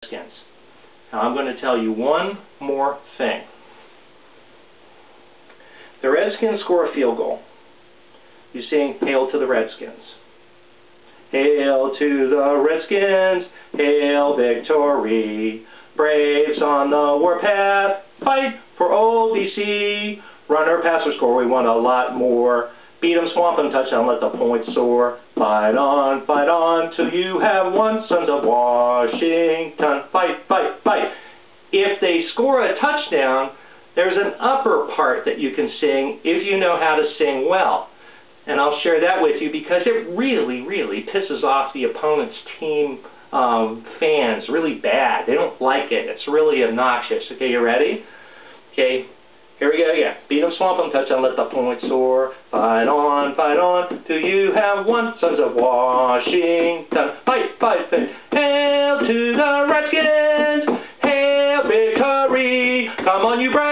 Redskins. Now I'm going to tell you one more thing. The Redskins score a field goal. You sing Hail to the Redskins. Hail to the Redskins, hail victory. Braves on the warpath, fight for old BC. Runner, passer, score, we want a lot more. Beat 'em, swamp 'em, touchdown, let the points soar. Fight on, till you have won, sons of Washington. Fight, fight, fight. If they score a touchdown, there's an upper part that you can sing if you know how to sing well. And I'll share that with you because it really, really pisses off the opponent's team fans really bad. They don't like it. It's really obnoxious. Okay, you ready? Okay, here we go again. Beat 'em, swamp 'em, touchdown, let the points soar. Fight on, till you have won, sons of Washington. Fight, fight, fight. Hail to the Redskins, hail victory. Come on, you Browns.